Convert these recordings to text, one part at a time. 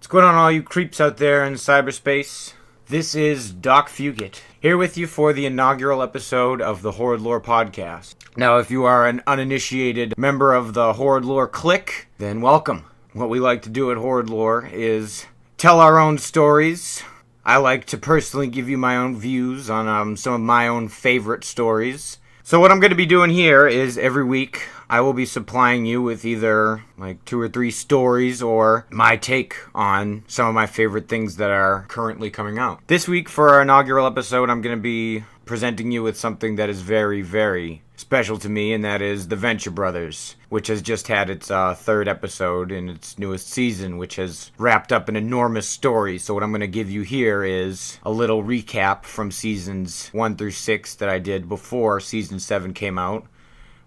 What's going on, all you creeps out there in cyberspace? This is Doc Fugate, here with you for the inaugural episode of the Horrid Lore podcast. Now, if you are an uninitiated member of the Horrid Lore clique, then welcome. What we like to do at Horrid Lore is tell our own stories. I like to personally give you my own views on some of my own favorite stories. So what I'm going to be doing here is every week I will be supplying you with either like 2 or 3 stories or my take on some of my favorite things that are currently coming out. This week for our inaugural episode, I'm going to be presenting you with something that is very, very special to me, and that is The Venture Brothers, which has just had its 3rd episode in its newest season, which has wrapped up an enormous story. So what I'm going to give you here is a little recap from seasons 1 through 6 that I did before season 7 came out,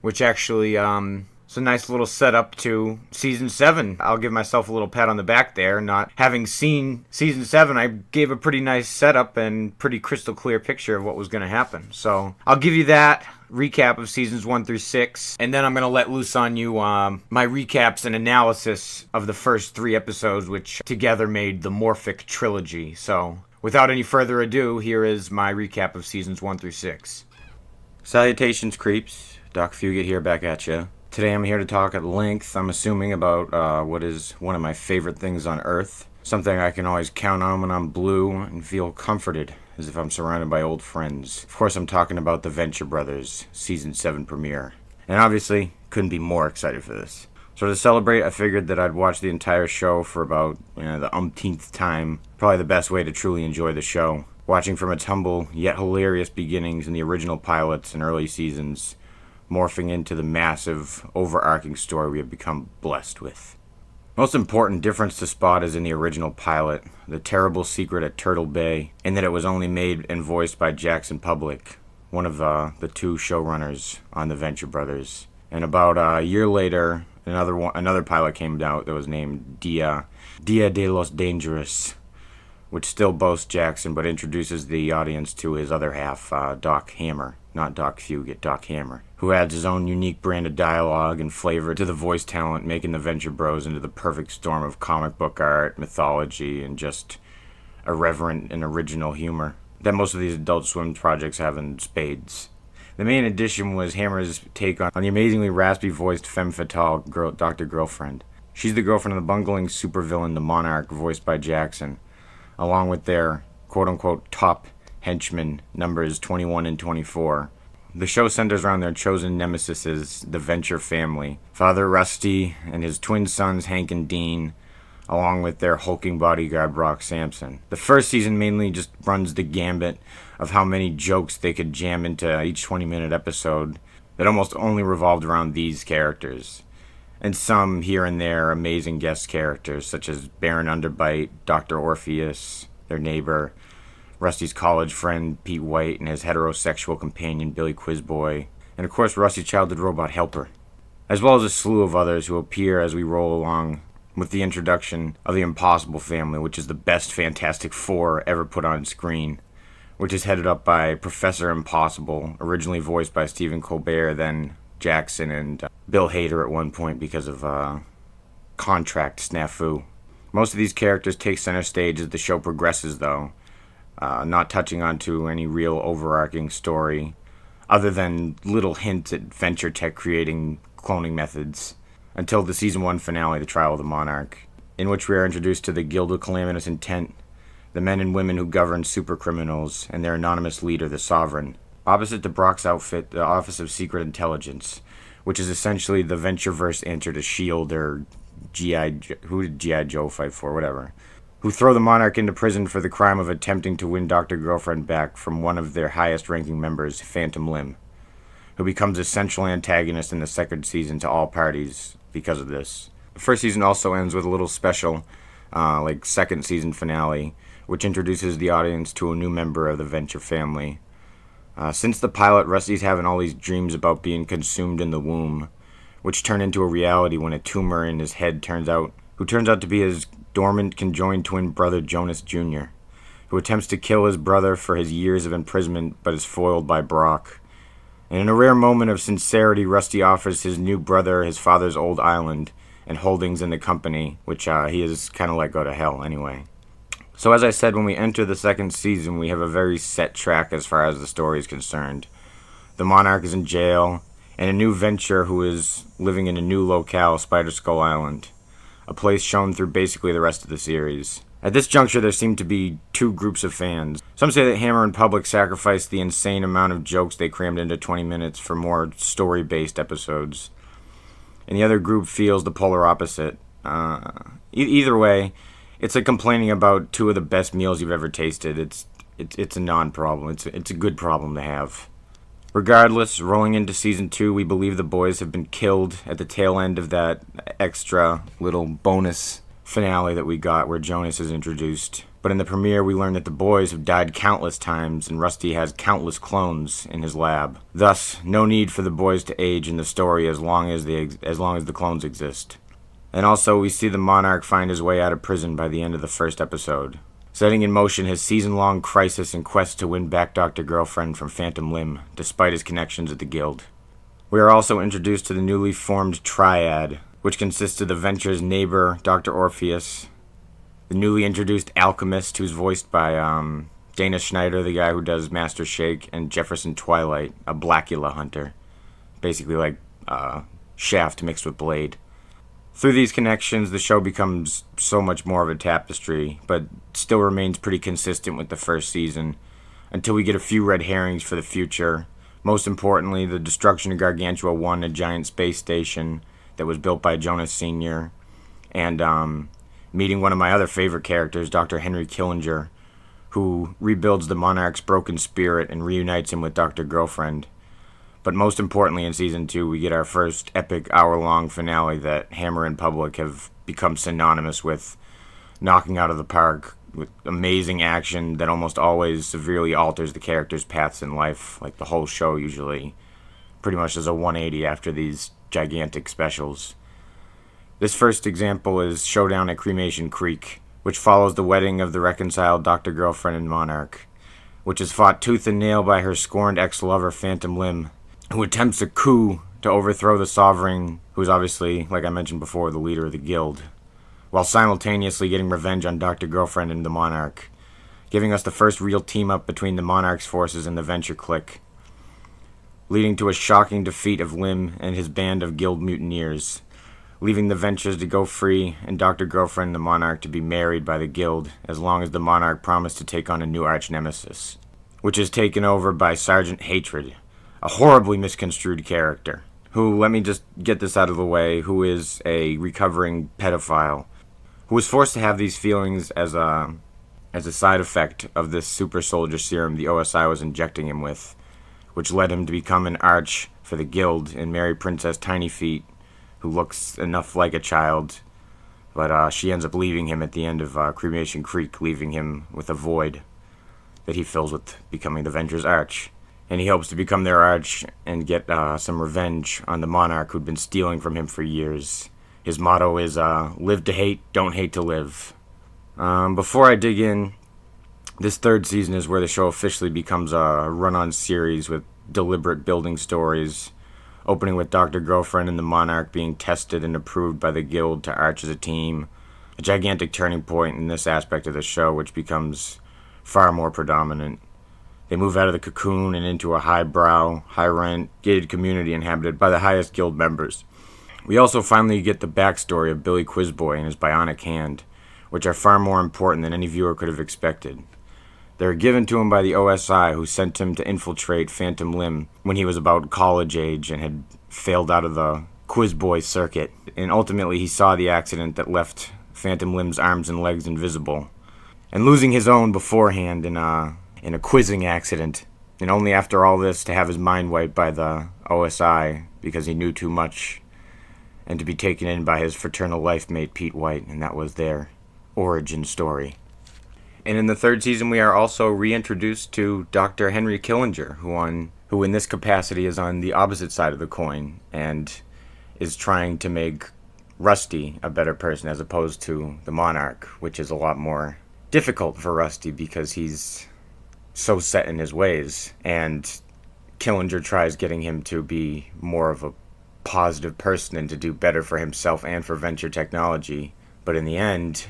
which actually it's a nice little setup to season 7. I'll give myself a little pat on the back there. Not having seen season 7, I gave a pretty nice setup and pretty crystal clear picture of what was going to happen. So I'll give you that recap of seasons 1 through 6, and then I'm going to let loose on you my recaps and analysis of the first 3 episodes, which together made the Morphic Trilogy. So without any further ado, here is my recap of seasons 1 through 6. Salutations, creeps. Doc Fugate here, back at you. Today I'm here to talk at length, I'm assuming, about what is one of my favorite things on Earth. Something I can always count on when I'm blue and feel comforted, as if I'm surrounded by old friends. Of course, I'm talking about The Venture Brothers Season 7 premiere. And obviously, couldn't be more excited for this. So to celebrate, I figured that I'd watch the entire show for about the umpteenth time. Probably the best way to truly enjoy the show. Watching from its humble, yet hilarious beginnings in the original pilots and early seasons, morphing into the massive, overarching story we have become blessed with. Most important difference to spot is in the original pilot, the terrible secret at Turtle Bay, in that it was only made and voiced by Jackson Public, one of the 2 showrunners on The Venture Brothers. And about a year later, another pilot came out that was named Dia de los Dangerous, which still boasts Jackson but introduces the audience to his other half, Doc Hammer. Not Doc Fugate, Doc Hammer, who adds his own unique brand of dialogue and flavor to the voice talent, making the Venture Bros into the perfect storm of comic book art, mythology, and just irreverent and original humor that most of these Adult Swim projects have in spades. The main addition was Hammer's take on the amazingly raspy-voiced femme fatale Dr. Girlfriend. She's the girlfriend of the bungling supervillain, the Monarch, voiced by Jackson, along with their quote-unquote top henchmen, numbers 21 and 24. The show centers around their chosen nemesis, the Venture family, Father Rusty and his twin sons Hank and Dean, along with their hulking bodyguard Brock Sampson. The first season mainly just runs the gambit of how many jokes they could jam into each 20-minute episode that almost only revolved around these characters, and some here and there amazing guest characters such as Baron Underbite, Dr. Orpheus, their neighbor, Rusty's college friend Pete White, and his heterosexual companion Billy Quizboy, and of course Rusty's childhood robot Helper, as well as a slew of others who appear as we roll along with the introduction of the Impossible Family, which is the best Fantastic Four ever put on screen, which is headed up by Professor Impossible, originally voiced by Stephen Colbert, then Jackson and Bill Hader at one point because of contract snafu. Most of these characters take center stage as the show progresses, though, not touching onto any real overarching story, other than little hints at Venture Tech creating cloning methods, until the Season 1 finale, The Trial of the Monarch, in which we are introduced to the Guild of Calamitous Intent, the men and women who govern supercriminals, and their anonymous leader, the Sovereign. Opposite to Brock's outfit, the Office of Secret Intelligence, which is essentially the Ventureverse answer to S.H.I.E.L.D. or who did G.I. Joe fight for, whatever, who throw the Monarch into prison for the crime of attempting to win Dr. Girlfriend back from one of their highest-ranking members, Phantom Limb, who becomes a central antagonist in the 2nd season to all parties because of this. The first season also ends with a little special, 2nd season finale, which introduces the audience to a new member of the Venture family. Since the pilot, Rusty's having all these dreams about being consumed in the womb, which turn into a reality when a tumor in his head turns out to be his dormant conjoined twin brother Jonas Jr., who attempts to kill his brother for his years of imprisonment but is foiled by Brock. And in a rare moment of sincerity, Rusty offers his new brother his father's old island and holdings in the company, which he is kind of let go to hell anyway. So as I said, when we enter the second season, we have a very set track as far as the story is concerned. The Monarch is in jail, and a new venture who is living in a new locale, Spider Skull Island, a place shown through basically the rest of the series. At this juncture, there seem to be two groups of fans. Some say that Hammer and Public sacrificed the insane amount of jokes they crammed into 20 minutes for more story-based episodes. And the other group feels the polar opposite. Either way, it's like complaining about two of the best meals you've ever tasted. It's a non-problem. It's a good problem to have. Regardless, rolling into Season 2, we believe the boys have been killed at the tail end of that extra little bonus finale that we got where Jonas is introduced. But in the premiere, we learn that the boys have died countless times and Rusty has countless clones in his lab. Thus, no need for the boys to age in the story as long as the clones exist. And also, we see the Monarch find his way out of prison by the end of the first episode, setting in motion his season-long crisis and quest to win back Dr. Girlfriend from Phantom Limb, despite his connections at the Guild. We are also introduced to the newly formed Triad, which consists of the Venture's neighbor, Dr. Orpheus, the newly introduced Alchemist, who's voiced by Dana Schneider, the guy who does Master Shake, and Jefferson Twilight, a Blackula hunter. Basically like Shaft mixed with Blade. Through these connections, the show becomes so much more of a tapestry, but still remains pretty consistent with the first season, until we get a few red herrings for the future. Most importantly, the destruction of Gargantua 1, a giant space station that was built by Jonas Sr., and meeting one of my other favorite characters, Dr. Henry Killinger, who rebuilds the Monarch's broken spirit and reunites him with Dr. Girlfriend. But most importantly, in Season 2, we get our first epic hour-long finale that Hammer and Public have become synonymous with, knocking out of the park with amazing action that almost always severely alters the characters' paths in life, like the whole show usually pretty much does a 180 after these gigantic specials. This first example is Showdown at Cremation Creek, which follows the wedding of the reconciled Dr. Girlfriend and Monarch, which is fought tooth and nail by her scorned ex-lover Phantom Limb, who attempts a coup to overthrow the Sovereign, who is obviously, like I mentioned before, the leader of the Guild, while simultaneously getting revenge on Dr. Girlfriend and the Monarch, giving us the first real team-up between the Monarch's forces and the Venture Clique, leading to a shocking defeat of Limb and his band of Guild mutineers, leaving the Ventures to go free and Dr. Girlfriend and the Monarch to be married by the Guild, as long as the Monarch promised to take on a new arch-nemesis, which is taken over by Sergeant Hatred, a horribly misconstrued character, who, let me just get this out of the way, who is a recovering pedophile, who was forced to have these feelings as a side effect of this super soldier serum the OSI was injecting him with, which led him to become an arch for the Guild and marry Princess Tiny Feet, who looks enough like a child, but she ends up leaving him at the end of Cremation Creek, leaving him with a void that he fills with becoming the Venture's arch. And he hopes to become their arch and get some revenge on the Monarch who'd been stealing from him for years. His motto is, live to hate, don't hate to live. Before I dig in, this third season is where the show officially becomes a run-on series with deliberate building stories, opening with Dr. Girlfriend and the Monarch being tested and approved by the Guild to arch as a team, a gigantic turning point in this aspect of the show, which becomes far more predominant. They move out of the cocoon and into a highbrow, high-rent, gated community inhabited by the highest Guild members. We also finally get the backstory of Billy Quizboy and his bionic hand, which are far more important than any viewer could have expected. They were given to him by the OSI, who sent him to infiltrate Phantom Limb when he was about college age and had failed out of the Quizboy circuit. And ultimately he saw the accident that left Phantom Limb's arms and legs invisible, and losing his own beforehand in a quizzing accident, and only after all this to have his mind wiped by the OSI because he knew too much, and to be taken in by his fraternal life mate Pete White, and that was their origin story. And in the third season we are also reintroduced to Dr. Henry Killinger, who in this capacity is on the opposite side of the coin, and is trying to make Rusty a better person as opposed to the Monarch, which is a lot more difficult for Rusty because he's so set in his ways, and Killinger tries getting him to be more of a positive person and to do better for himself and for Venture Technology. But in the end,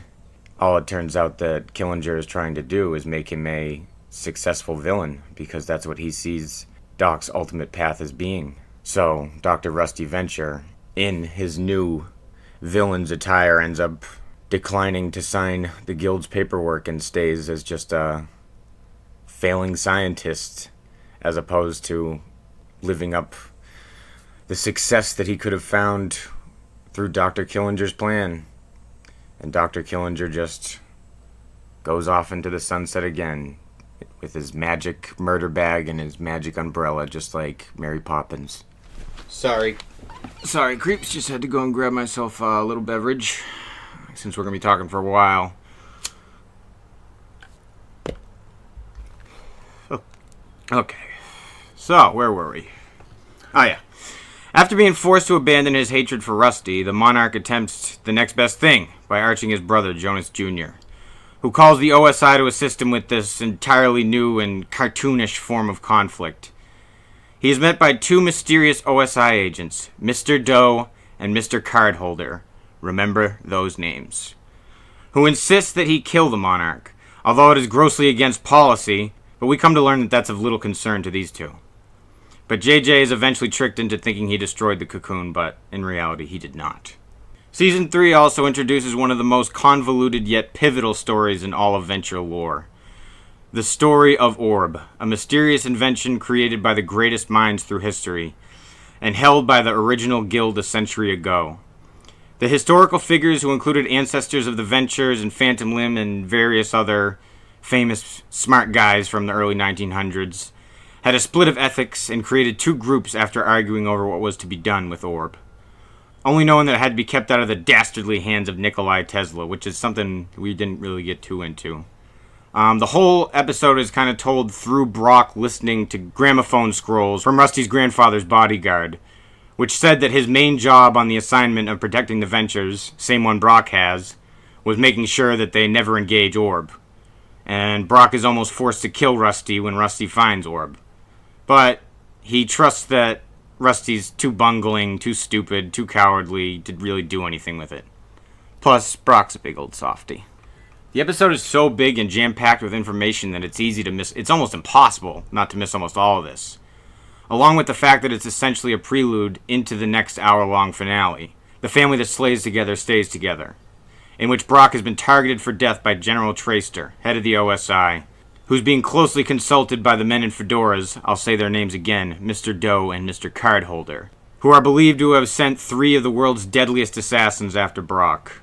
all it turns out that Killinger is trying to do is make him a successful villain, because that's what he sees Doc's ultimate path as being. So Dr. Rusty Venture, in his new villain's attire, ends up declining to sign the guild's paperwork and stays as just a failing scientist, as opposed to living up the success that he could have found through Dr. Killinger's plan. And Dr. Killinger just goes off into the sunset again with his magic murder bag and his magic umbrella, just like Mary Poppins. Sorry, creeps. Just had to go and grab myself a little beverage, since we're going to be talking for a while. Okay, so where were we? Oh yeah. After being forced to abandon his hatred for Rusty, the monarch attempts the next best thing by arching his brother, Jonas Jr., who calls the OSI to assist him with this entirely new and cartoonish form of conflict. He is met by two mysterious OSI agents, Mr. Doe and Mr. Cardholder. Remember those names. Who insist that he kill the monarch, although it is grossly against policy, but we come to learn that that's of little concern to these two. But JJ is eventually tricked into thinking he destroyed the cocoon, but in reality he did not. Season 3 also introduces one of the most convoluted yet pivotal stories in all of Venture lore. The story of Orb, a mysterious invention created by the greatest minds through history, and held by the original guild a century ago. The historical figures who included ancestors of the Ventures and Phantom Limb and various other famous smart guys from the early 1900s had a split of ethics and created two groups after arguing over what was to be done with Orb. Only knowing that it had to be kept out of the dastardly hands of Nikolai Tesla, which is something we didn't really get too into. The whole episode is kind of told through Brock listening to gramophone scrolls from Rusty's grandfather's bodyguard, which said that his main job on the assignment of protecting the Ventures, same one Brock has, was making sure that they never engage Orb. And Brock is almost forced to kill Rusty when Rusty finds Orb. But he trusts that Rusty's too bungling, too stupid, too cowardly to really do anything with it. Plus, Brock's a big old softy. The episode is so big and jam-packed with information that it's easy to miss. It's almost impossible not to miss almost all of this. Along with the fact that it's essentially a prelude into the next hour-long finale. The family that slays together stays together, in which Brock has been targeted for death by General Traster, head of the OSI, who's being closely consulted by the men in fedoras, I'll say their names again, Mr. Doe and Mr. Cardholder, who are believed to have sent 3 of the world's deadliest assassins after Brock.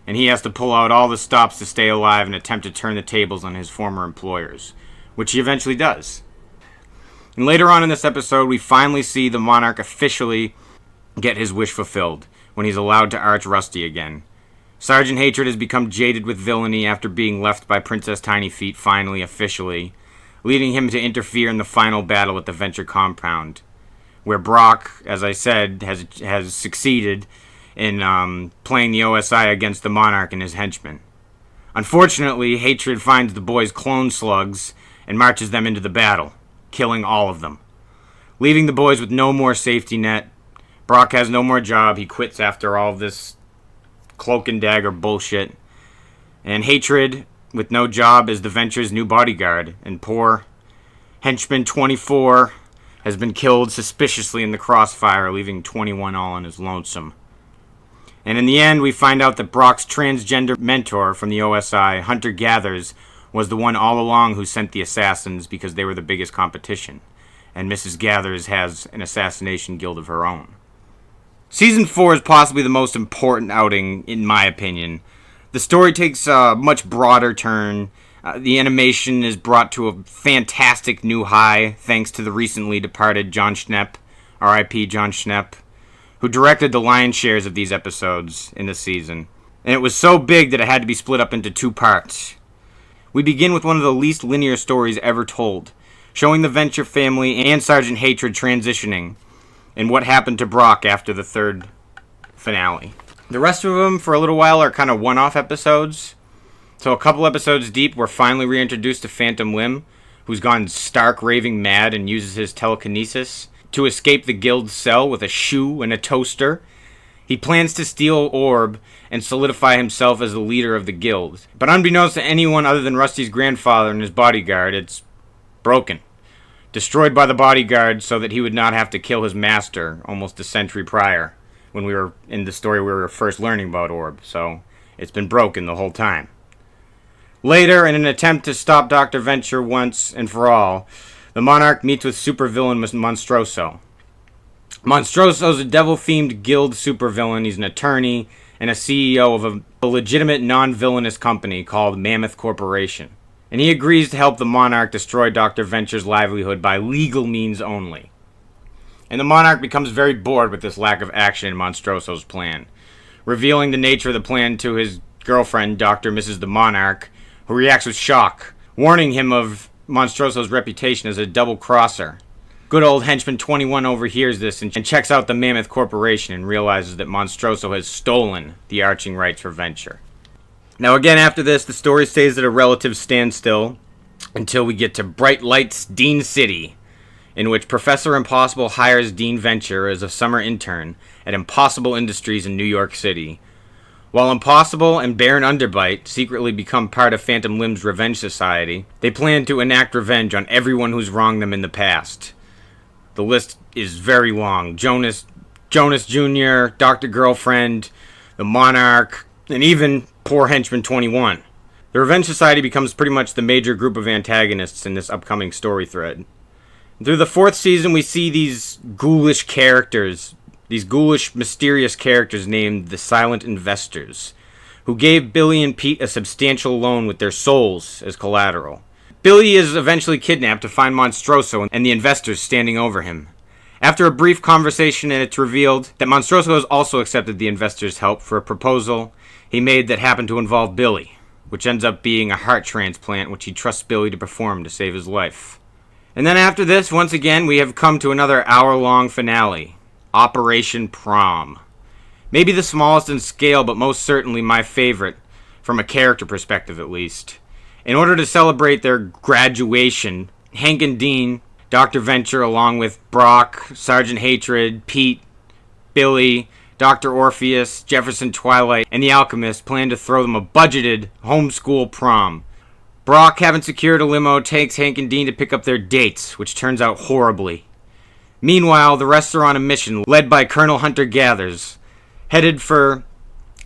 And he has to pull out all the stops to stay alive and attempt to turn the tables on his former employers, which he eventually does. And later on in this episode, we finally see the monarch officially get his wish fulfilled, when he's allowed to arch Rusty again. Sergeant Hatred has become jaded with villainy after being left by Princess Tiny Feet finally, officially, leading him to interfere in the final battle at the Venture compound, where Brock, as I said, has succeeded in playing the OSI against the Monarch and his henchmen. Unfortunately, Hatred finds the boys' clone slugs and marches them into the battle, killing all of them. Leaving the boys with no more safety net, Brock has no more job, he quits after all this cloak and dagger bullshit. And Hatred, with no job, is the Venture's new bodyguard. And poor henchman 24 has been killed suspiciously in the crossfire, leaving 21 all on his lonesome. And in the end, we find out that Brock's transgender mentor from the OSI, Hunter Gathers, was the one all along who sent the assassins because they were the biggest competition. And Mrs. Gathers has an assassination guild of her own. Season 4 is possibly the most important outing, in my opinion. The story takes a much broader turn. The animation is brought to a fantastic new high, thanks to the recently departed John Schnepp, R.I.P. John Schnepp, who directed the lion's shares of these episodes in the season. And it was so big that it had to be split up into 2 parts. We begin with one of the least linear stories ever told, showing the Venture family and Sergeant Hatred transitioning, and what happened to Brock after the 3rd finale. The rest of them, for a little while, are kind of one-off episodes. So a couple episodes deep, we're finally reintroduced to Phantom Limb, who's gone stark raving mad and uses his telekinesis. to escape the guild cell with a shoe and a toaster. He plans to steal Orb and solidify himself as the leader of the guild. But unbeknownst to anyone other than Rusty's grandfather and his bodyguard, it's broken. Destroyed by the bodyguard so that he would not have to kill his master almost a century prior, when we were in the story we were first learning about Orb. So it's been broken the whole time. Later, in an attempt to stop Dr. Venture once and for all, the Monarch meets with supervillain Monstroso. Monstroso is a devil-themed guild supervillain. He's an attorney and a CEO of a legitimate non-villainous company called Mammoth Corporation. And he agrees to help the Monarch destroy Dr. Venture's livelihood by legal means only. And the Monarch becomes very bored with this lack of action in Monstroso's plan, revealing the nature of the plan to his girlfriend, Dr. Mrs. the Monarch, who reacts with shock, warning him of Monstroso's reputation as a double-crosser. Good old Henchman 21 overhears this and checks out the Mammoth Corporation and realizes that Monstroso has stolen the arching rights for Venture. Now again, after this, the story stays at a relative standstill until we get to Bright Lights, Dean City, in which Professor Impossible hires Dean Venture as a summer intern at Impossible Industries in New York City. While Impossible and Baron Underbite secretly become part of Phantom Limb's Revenge Society, they plan to enact revenge on everyone who's wronged them in the past. The list is very long. Jonas Jr., Dr. Girlfriend, the Monarch, and even poor Henchman 21. The Revenge Society becomes pretty much the major group of antagonists in this upcoming story thread. Through the fourth season, we see these ghoulish characters, these ghoulish, mysterious characters named the Silent Investors, who gave Billy and Pete a substantial loan with their souls as collateral. Billy is eventually kidnapped to find Monstroso and the investors standing over him. After a brief conversation, it's revealed that Monstroso has also accepted the investors' help for a proposal he made that happened to involve Billy, which ends up being a heart transplant which he trusts Billy to perform to save his life. And then after this, once again, we have come to another hour-long finale, Operation Prom. Maybe the smallest in scale, but most certainly my favorite, from a character perspective at least. In order to celebrate their graduation, Hank and Dean, Dr. Venture, along with Brock, Sergeant Hatred, Pete, Billy, Dr. Orpheus, Jefferson Twilight, and the Alchemist plan to throw them a budgeted homeschool prom. Brock, having secured a limo, takes Hank and Dean to pick up their dates, which turns out horribly. Meanwhile, the rest are on a mission led by Colonel Hunter Gathers, headed for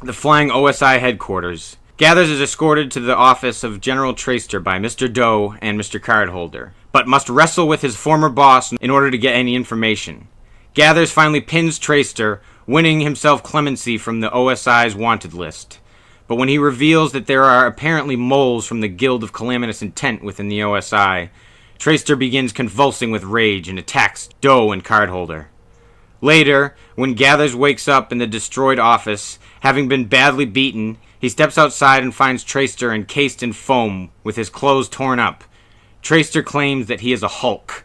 the Flying OSI headquarters. Gathers is escorted to the office of General Traster by Mr. Doe and Mr. Cardholder, but must wrestle with his former boss in order to get any information. Gathers finally pins Traster, winning himself clemency from the OSI's wanted list. But when he reveals that there are apparently moles from the Guild of Calamitous Intent within the OSI, Traster begins convulsing with rage and attacks Doe and Cardholder. Later, when Gathers wakes up in the destroyed office, having been badly beaten, he steps outside and finds Traster encased in foam with his clothes torn up. Traster claims that he is a Hulk,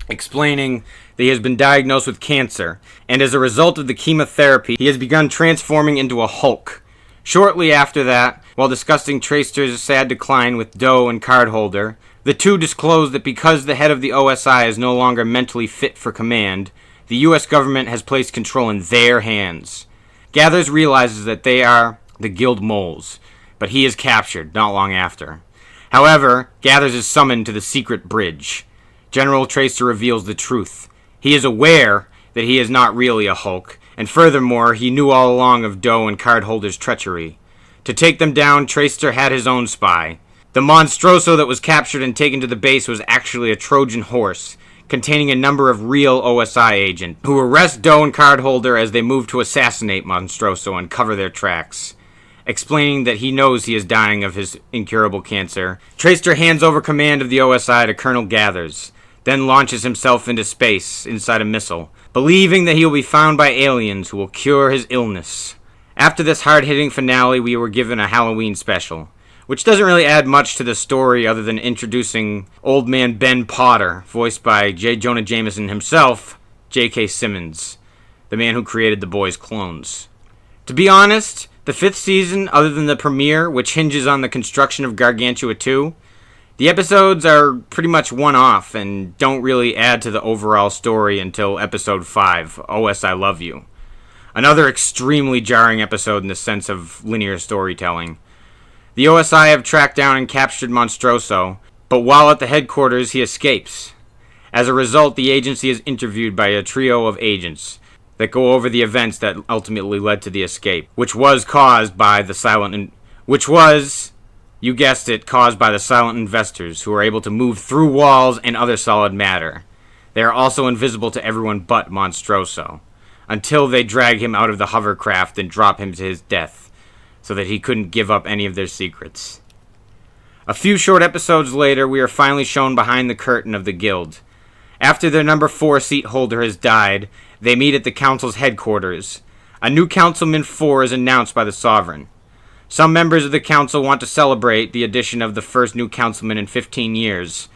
explaining that he has been diagnosed with cancer, and as a result of the chemotherapy, he has begun transforming into a Hulk. Shortly after that, while discussing Traster's sad decline with Doe and Cardholder, the two disclose that because the head of the OSI is no longer mentally fit for command, the U.S. government has placed control in their hands. Gathers realizes that they are the Guild moles, but he is captured not long after. However, Gathers is summoned to the secret bridge. General Traster reveals the truth. He is aware that he is not really a Hulk, and furthermore, he knew all along of Doe and Cardholder's treachery. To take them down, Traster had his own spy. The Monstroso that was captured and taken to the base was actually a Trojan horse, containing a number of real OSI agents, who arrest Doe and Cardholder as they move to assassinate Monstroso and cover their tracks. Explaining that he knows he is dying of his incurable cancer, Traster hands over command of the OSI to Colonel Gathers, then launches himself into space inside a missile, believing that he will be found by aliens who will cure his illness. After this hard-hitting finale, we were given a Halloween special, which doesn't really add much to the story other than introducing Old Man Ben Potter, voiced by J. Jonah Jameson himself, J.K. Simmons, the man who created the boys' clones. To be honest, the fifth season, other than the premiere, which hinges on the construction of Gargantua 2, The episodes are pretty much one-off and don't really add to the overall story until episode 5, OS I Love You. Another extremely jarring episode in the sense of linear storytelling. The OSI have tracked down and captured Monstroso, but while at the headquarters he escapes. As a result, the agency is interviewed by a trio of agents that go over the events that ultimately led to the escape, which was, you guessed it, caused by the silent investors who are able to move through walls and other solid matter. They are also invisible to everyone but Monstroso, until they drag him out of the hovercraft and drop him to his death, so that he couldn't give up any of their secrets. A few short episodes later, we are finally shown behind the curtain of the guild. After their number 4 seat holder has died, they meet at the council's headquarters. A new councilman 4 is announced by the sovereign. Some members of the council want to celebrate the addition of the first new councilman in 15 years,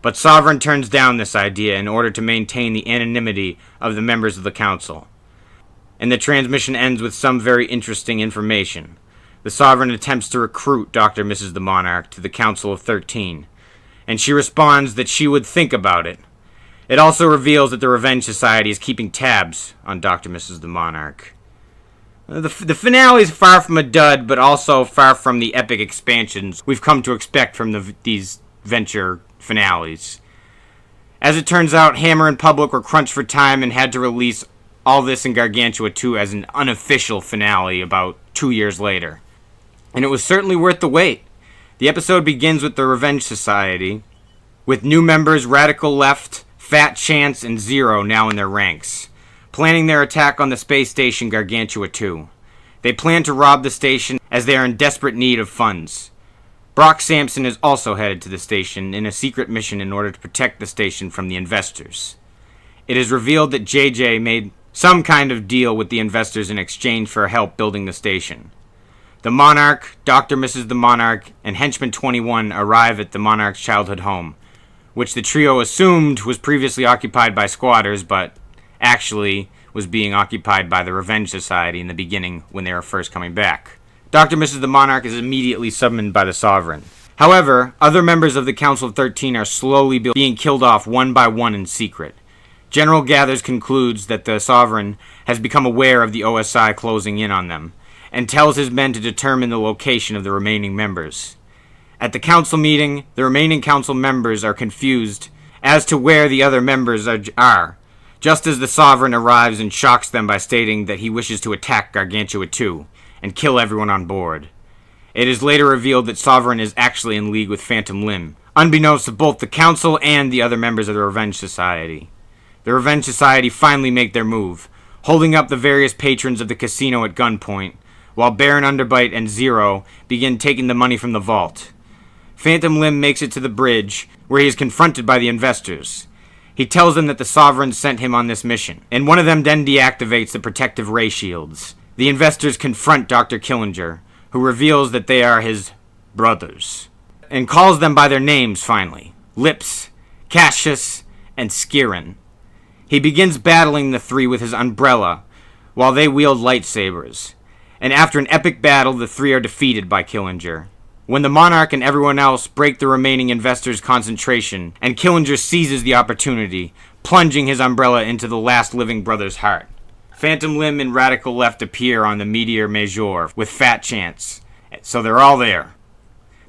but Sovereign turns down this idea in order to maintain the anonymity of the members of the council. And the transmission ends with some very interesting information. The Sovereign attempts to recruit Dr. Mrs. the Monarch to the Council of 13, and she responds that she would think about it. It also reveals that the Revenge Society is keeping tabs on Dr. Mrs. the Monarch. The finale is far from a dud, but also far from the epic expansions we've come to expect from these Venture finales. As it turns out, Hammer and Public were crunched for time and had to release all this in Gargantua 2 as an unofficial finale about 2 years later. And it was certainly worth the wait. The episode begins with the Revenge Society, with new members Radical Left, Fat Chance, and Zero now in their ranks, planning their attack on the space station Gargantua 2. They plan to rob the station as they are in desperate need of funds. Brock Sampson is also headed to the station in a secret mission in order to protect the station from the investors. It is revealed that JJ made some kind of deal with the investors in exchange for help building the station. The Monarch, Dr. Mrs. the Monarch, and Henchman 21 arrive at the Monarch's childhood home, which the trio assumed was previously occupied by squatters, but actually was being occupied by the Revenge Society in the beginning when they were first coming back. Dr. Mrs. the Monarch is immediately summoned by the Sovereign. However, other members of the Council of 13 are slowly being killed off one by one in secret. General Gathers concludes that the Sovereign has become aware of the OSI closing in on them, and tells his men to determine the location of the remaining members. At the council meeting, the remaining council members are confused as to where the other members are, just as the Sovereign arrives and shocks them by stating that he wishes to attack Gargantua 2 and kill everyone on board. It is later revealed that Sovereign is actually in league with Phantom Limb, unbeknownst to both the council and the other members of the Revenge Society. The Revenge Society finally make their move, holding up the various patrons of the casino at gunpoint, while Baron Underbite and Zero begin taking the money from the vault. Phantom Limb makes it to the bridge, where he is confronted by the investors. He tells them that the Sovereign sent him on this mission, and one of them then deactivates the protective ray shields. The investors confront Dr. Killinger, who reveals that they are his brothers, and calls them by their names finally: Lips, Cassius, and Skirin. He begins battling the three with his umbrella, while they wield lightsabers, and after an epic battle, the three are defeated by Killinger. When the Monarch and everyone else break the remaining investors' concentration, and Killinger seizes the opportunity, plunging his umbrella into the last living brother's heart. Phantom Limb and Radical Left appear on the Meteor Major with Fat Chance, so they're all there.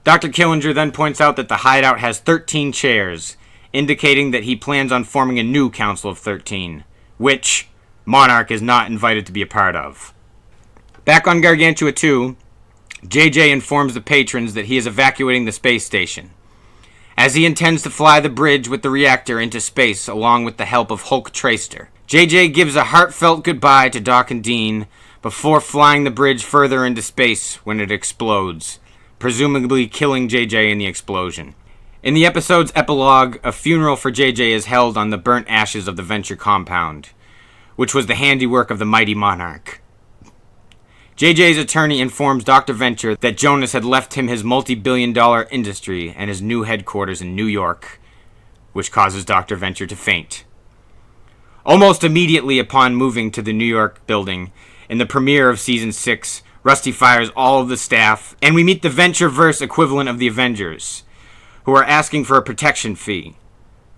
Dr. Killinger then points out that the hideout has 13 chairs, indicating that he plans on forming a new Council of 13, which Monarch is not invited to be a part of. Back on Gargantua 2, JJ informs the patrons that he is evacuating the space station, as he intends to fly the bridge with the reactor into space along with the help of Hulk Traster. JJ gives a heartfelt goodbye to Doc and Dean before flying the bridge further into space when it explodes, presumably killing JJ in the explosion. In the episode's epilogue, a funeral for JJ is held on the burnt ashes of the Venture compound, which was the handiwork of the mighty Monarch. JJ's attorney informs Dr. Venture that Jonas had left him his multi-billion-dollar industry and his new headquarters in New York, which causes Dr. Venture to faint. Almost immediately upon moving to the New York building, in the premiere of Season 6, Rusty fires all of the staff, and we meet the Venture-verse equivalent of the Avengers, who are asking for a protection fee,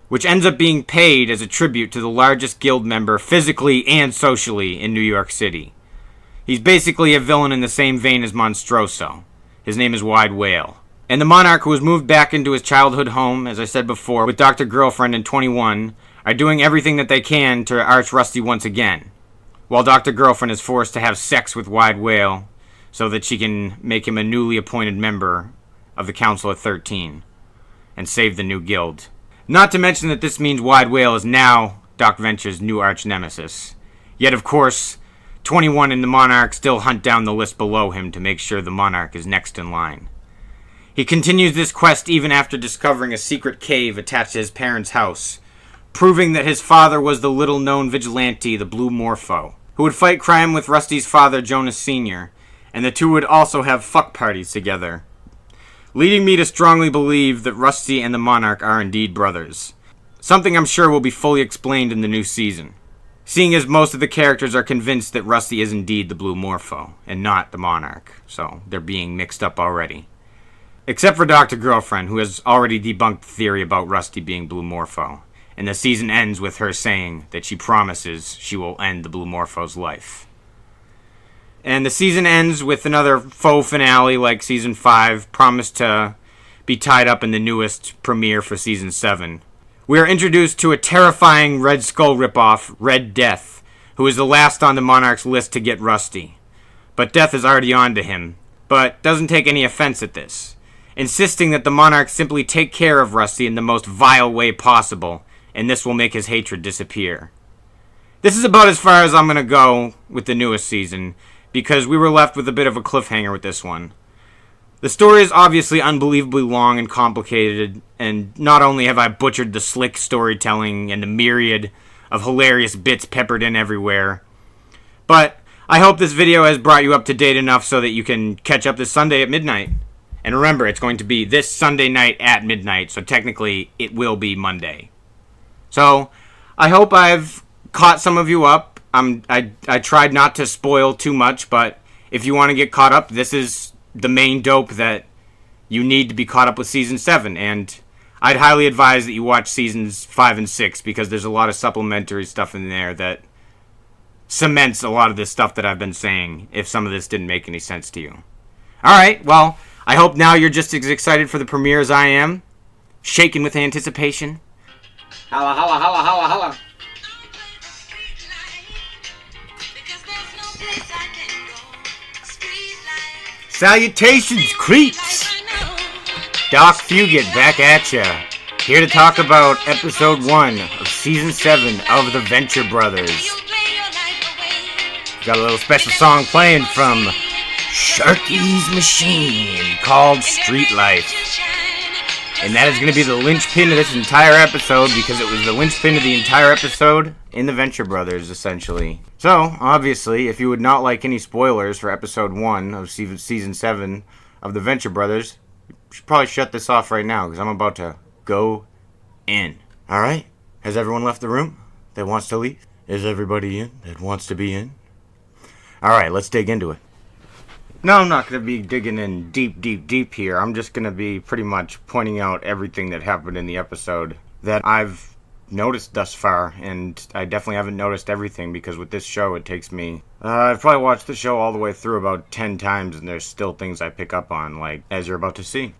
which ends up being paid as a tribute to the largest guild member physically and socially in New York City. He's basically a villain in the same vein as Monstroso. His name is Wide Whale. And the Monarch, who has moved back into his childhood home, as I said before, with Dr. Girlfriend and 21, are doing everything that they can to arch Rusty once again, while Dr. Girlfriend is forced to have sex with Wide Whale so that she can make him a newly appointed member of the Council of 13 and save the new guild. Not to mention that this means Wide Whale is now Doc Venture's new arch nemesis. Yet, of course, 21 and the Monarch still hunt down the list below him to make sure the Monarch is next in line. He continues this quest even after discovering a secret cave attached to his parents' house, proving that his father was the little-known vigilante, the Blue Morpho, who would fight crime with Rusty's father, Jonas Sr., and the two would also have fuck parties together, leading me to strongly believe that Rusty and the Monarch are indeed brothers, something I'm sure will be fully explained in the new season, seeing as most of the characters are convinced that Rusty is indeed the Blue Morpho, and not the Monarch, so they're being mixed up already. Except for Dr. Girlfriend, who has already debunked the theory about Rusty being Blue Morpho, and the season ends with her saying that she promises she will end the Blue Morpho's life. And the season ends with another faux finale like Season 5, promised to be tied up in the newest premiere for Season 7. We are introduced to a terrifying Red Skull ripoff, Red Death, who is the last on the Monarch's list to get Rusty. But Death is already on to him, but doesn't take any offense at this, insisting that the Monarch simply take care of Rusty in the most vile way possible, and this will make his hatred disappear. This is about as far as I'm going to go with the newest season, because we were left with a bit of a cliffhanger with this one. The story is obviously unbelievably long and complicated, and not only have I butchered the slick storytelling and the myriad of hilarious bits peppered in everywhere, but I hope this video has brought you up to date enough so that you can catch up this Sunday at midnight. And remember, it's going to be this Sunday night at midnight, so technically it will be Monday. So, I hope I've caught some of you up. I tried not to spoil too much, but if you want to get caught up, this is the main dope that you need to be caught up with Season 7. And I'd highly advise that you watch Seasons 5 and 6, because there's a lot of supplementary stuff in there that cements a lot of this stuff that I've been saying, if some of this didn't make any sense to you. Alright, well, I hope now you're just as excited for the premiere as I am, shaking with anticipation. Holla, holla, holla, holla, holla. Salutations, creeps! Doc Fugate back at ya, here to talk about Episode 1 of Season 7 of the Venture Brothers. Got a little special song playing from Sharky's Machine called Street Life. And that is going to be the linchpin of this entire episode, because it was the linchpin of the entire episode in the Venture Brothers, essentially. So, obviously, if you would not like any spoilers for Episode 1 of Season 7 of the Venture Brothers, you should probably shut this off right now, because I'm about to go in. Alright? Has everyone left the room that wants to leave? Is everybody in that wants to be in? Alright, let's dig into it. No, I'm not going to be digging in deep here. I'm just going to be pretty much pointing out everything that happened in the episode that I've noticed thus far, and I definitely haven't noticed everything, because with this show it takes me... I've probably watched the show all the way through about 10 times, and there's still things I pick up on, like, as you're about to see.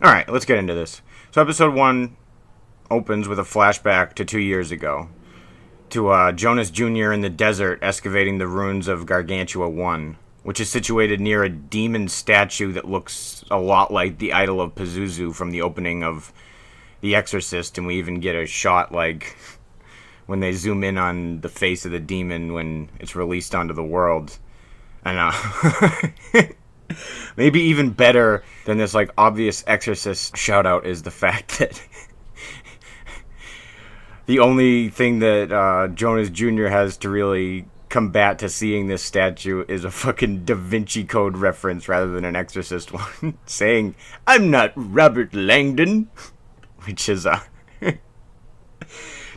Alright, let's get into this. So Episode 1 opens with a flashback to 2 years ago, to Jonas Jr. in the desert excavating the ruins of Gargantua 1, which is situated near a demon statue that looks a lot like the idol of Pazuzu from the opening of The Exorcist, and we even get a shot like when they zoom in on the face of the demon when it's released onto the world. And maybe even better than this like obvious Exorcist shout out is the fact that the only thing that Jonas Jr. has to really combat to seeing this statue is a fucking Da Vinci Code reference rather than an Exorcist one, saying, "I'm not Robert Langdon," which is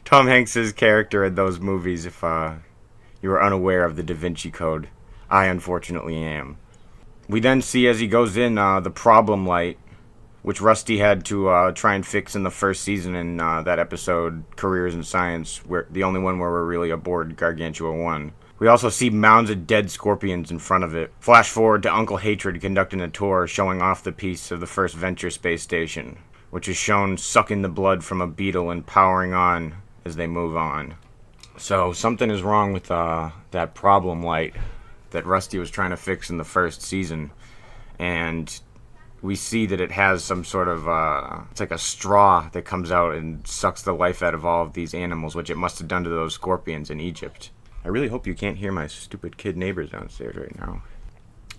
Tom Hanks's character in those movies, if you were unaware of the Da Vinci Code. I unfortunately am. We then see, as he goes in, the problem light which Rusty had to try and fix in the first season in that episode, Careers in Science, where the only one where we're really aboard Gargantua 1. We also see mounds of dead scorpions in front of it. Flash forward to Uncle Hatred conducting a tour showing off the piece of the first Venture space station, which is shown sucking the blood from a beetle and powering on as they move on. So something is wrong with that problem light that Rusty was trying to fix in the first season. And we see that it has some sort of, it's like a straw that comes out and sucks the life out of all of these animals, which it must have done to those scorpions in Egypt. I really hope you can't hear my stupid kid neighbors downstairs right now.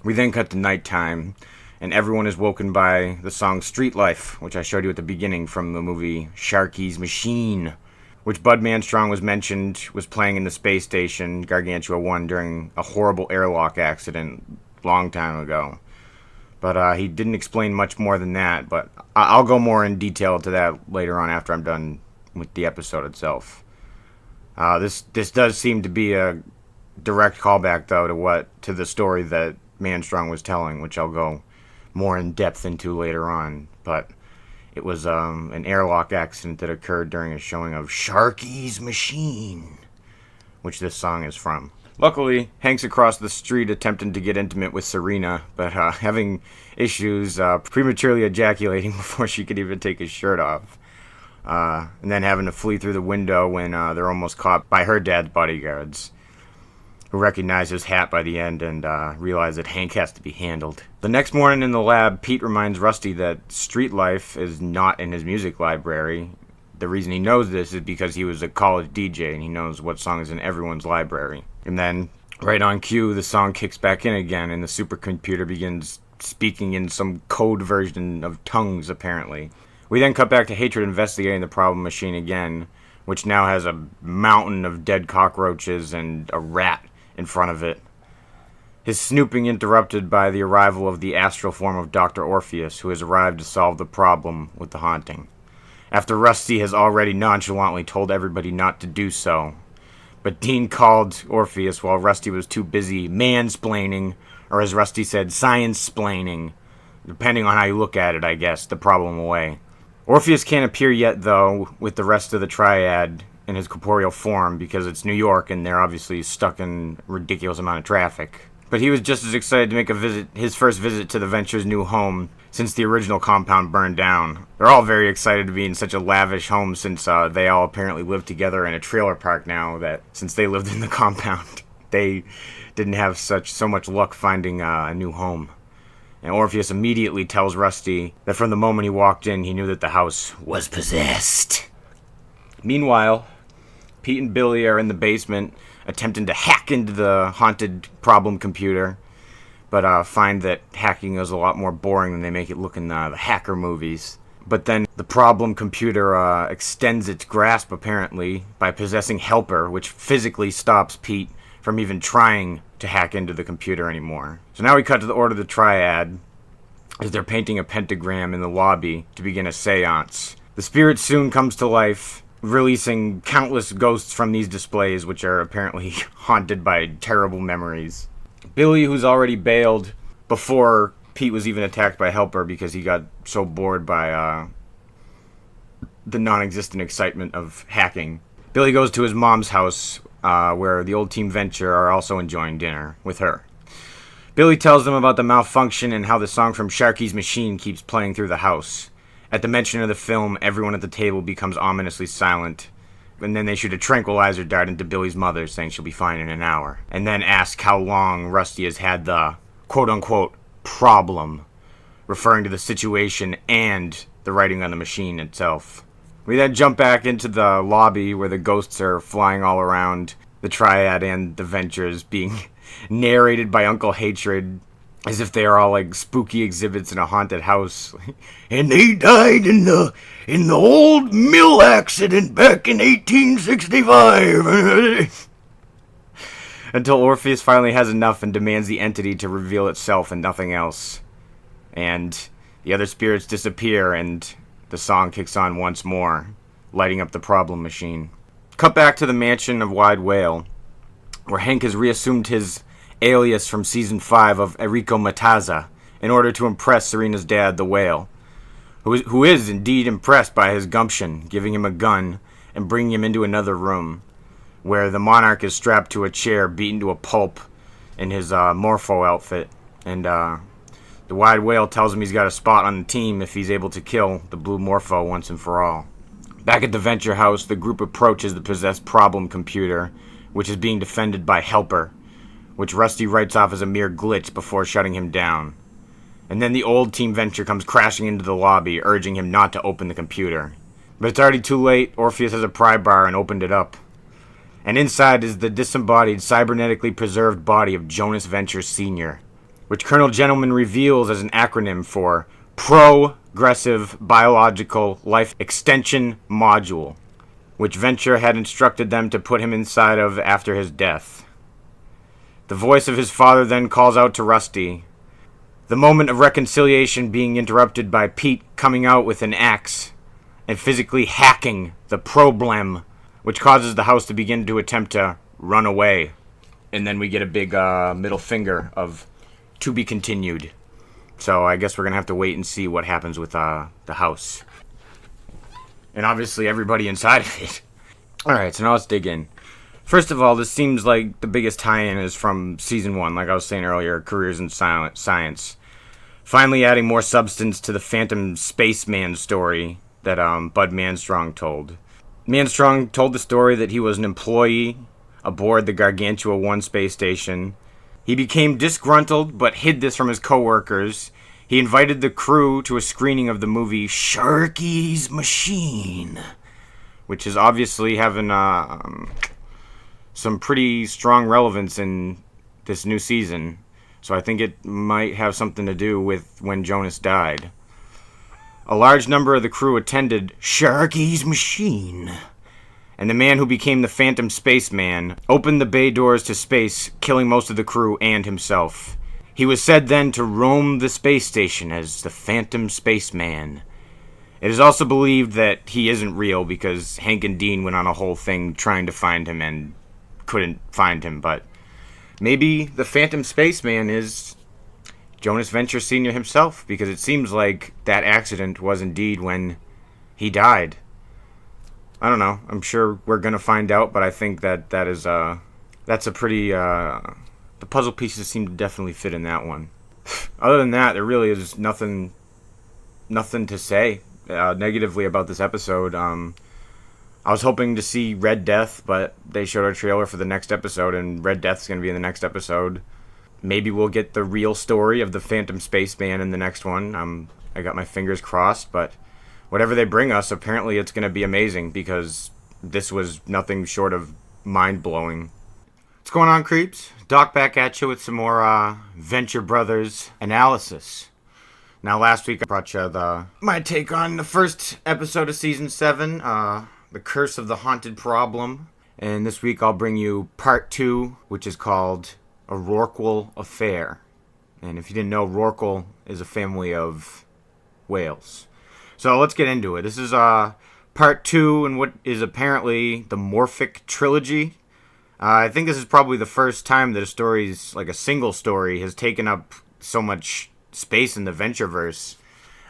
We then cut to nighttime, and everyone is woken by the song Street Life, which I showed you at the beginning from the movie Sharky's Machine, which Bud Manstrong was playing in the space station Gargantua 1 during a horrible airlock accident long time ago. But he didn't explain much more than that, but I'll go more in detail to that later on after I'm done with the episode itself. This does seem to be a direct callback, though, to the story that Manstrong was telling, which I'll go more in depth into later on. But it was an airlock accident that occurred during a showing of Sharky's Machine, which this song is from. Luckily, Hank's across the street attempting to get intimate with Serena, but having issues prematurely ejaculating before she could even take his shirt off. And then having to flee through the window when they're almost caught by her dad's bodyguards, who recognize his hat by the end and realize that Hank has to be handled. The next morning in the lab, Pete reminds Rusty that Street Life is not in his music library. The reason he knows this is because he was a college DJ and he knows what song is in everyone's library. And then, right on cue, the song kicks back in again and the supercomputer begins speaking in some code version of tongues, apparently. We then cut back to Hatred investigating the problem machine again, which now has a mountain of dead cockroaches and a rat in front of it. His snooping interrupted by the arrival of the astral form of Dr. Orpheus, who has arrived to solve the problem with the haunting, after Rusty has already nonchalantly told everybody not to do so. But Dean called Orpheus while Rusty was too busy mansplaining, or as Rusty said, science-splaining, depending on how you look at it, I guess, the problem away. Orpheus can't appear yet, though, with the rest of the triad in his corporeal form, because it's New York and they're obviously stuck in a ridiculous amount of traffic. But he was just as excited to make his first visit to the Venture's new home since the original compound burned down. They're all very excited to be in such a lavish home since they all apparently live together in a trailer park now, that since they lived in the compound, they didn't have so much luck finding a new home. And Orpheus immediately tells Rusty that from the moment he walked in, he knew that the house was possessed. Meanwhile, Pete and Billy are in the basement attempting to hack into the haunted problem computer, but find that hacking is a lot more boring than they make it look in the hacker movies. But then the problem computer extends its grasp, apparently, by possessing Helper, which physically stops Pete from even trying to hack into the computer anymore. So now we cut to the Order of the Triad, as they're painting a pentagram in the lobby to begin a seance. The spirit soon comes to life, releasing countless ghosts from these displays, which are apparently haunted by terrible memories. Billy, who's already bailed before Pete was even attacked by Helper because he got so bored by the non-existent excitement of hacking. Billy goes to his mom's house, where the old Team Venture are also enjoying dinner with her. Billy tells them about the malfunction and how the song from Sharky's Machine keeps playing through the house. At the mention of the film, everyone at the table becomes ominously silent, and then they shoot a tranquilizer dart into Billy's mother, saying she'll be fine in an hour, and then ask how long Rusty has had the quote-unquote problem, referring to the situation and the writing on the machine itself. We then jump back into the lobby where the ghosts are flying all around the Triad and the Ventures, being narrated by Uncle Hatred as if they are all like spooky exhibits in a haunted house. And they died in the old mill accident back in 1865. Until Orpheus finally has enough and demands the entity to reveal itself and nothing else. And the other spirits disappear and the song kicks on once more, lighting up the problem machine. Cut back to the mansion of Wide Whale, where Hank has reassumed his alias from Season 5 of Enrico Matazza in order to impress Serena's dad, the whale, who is indeed impressed by his gumption, giving him a gun and bringing him into another room where the monarch is strapped to a chair, beaten to a pulp in his Morpho outfit. And the wide whale tells him he's got a spot on the team if he's able to kill the blue Morpho once and for all. Back at the Venture House, the group approaches the possessed problem computer, which is being defended by Helper, which Rusty writes off as a mere glitch before shutting him down. And then the old Team Venture comes crashing into the lobby, urging him not to open the computer. But it's already too late. Orpheus has a pry bar and opened it up. And inside is the disembodied, cybernetically preserved body of Jonas Venture Sr., which Colonel Gentleman reveals as an acronym for Progressive Biological Life Extension Module, which Venture had instructed them to put him inside of after his death. The voice of his father then calls out to Rusty, the moment of reconciliation being interrupted by Pete coming out with an axe and physically hacking the problem, which causes the house to begin to attempt to run away. And then we get a big middle finger of to be continued. So I guess we're going to have to wait and see what happens with the house. And obviously everybody inside of it. Alright, so now let's dig in. First of all, this seems like the biggest tie-in is from Season 1, like I was saying earlier, Careers in Science. Finally adding more substance to the Phantom Spaceman story that Bud Manstrong told. Manstrong told the story that he was an employee aboard the Gargantua 1 space station. He became disgruntled, but hid this from his coworkers. He invited the crew to a screening of the movie Sharky's Machine, which is obviously having some pretty strong relevance in this new season. So I think it might have something to do with when Jonas died. A large number of the crew attended Sharky's Machine, and the man who became the Phantom Spaceman opened the bay doors to space, killing most of the crew and himself. He was said then to roam the space station as the Phantom Spaceman. It is also believed that he isn't real because Hank and Dean went on a whole thing trying to find him and couldn't find him, but maybe the Phantom Spaceman is Jonas Venture Sr. himself, because it seems like that accident was indeed when he died. I don't know. I'm sure we're going to find out, but I think that's a pretty... the puzzle pieces seem to definitely fit in that one. Other than that, there really is nothing to say negatively about this episode. I was hoping to see Red Death, but they showed a trailer for the next episode, and Red Death's going to be in the next episode. Maybe we'll get the real story of the Phantom Spaceman in the next one. I got my fingers crossed, but whatever they bring us, apparently it's going to be amazing, because this was nothing short of mind-blowing. What's going on, creeps? Doc back at you with some more Venture Brothers analysis. Now, last week I brought you my take on the first episode of Season 7, The Curse of the Haunted Problem. And this week I'll bring you Part 2, which is called A Rorqual Affair. And if you didn't know, Rorqual is a family of whales. So let's get into it. This is Part 2 in what is apparently the Morphic Trilogy. I think this is probably the first time that a single story, has taken up so much space in the Ventureverse.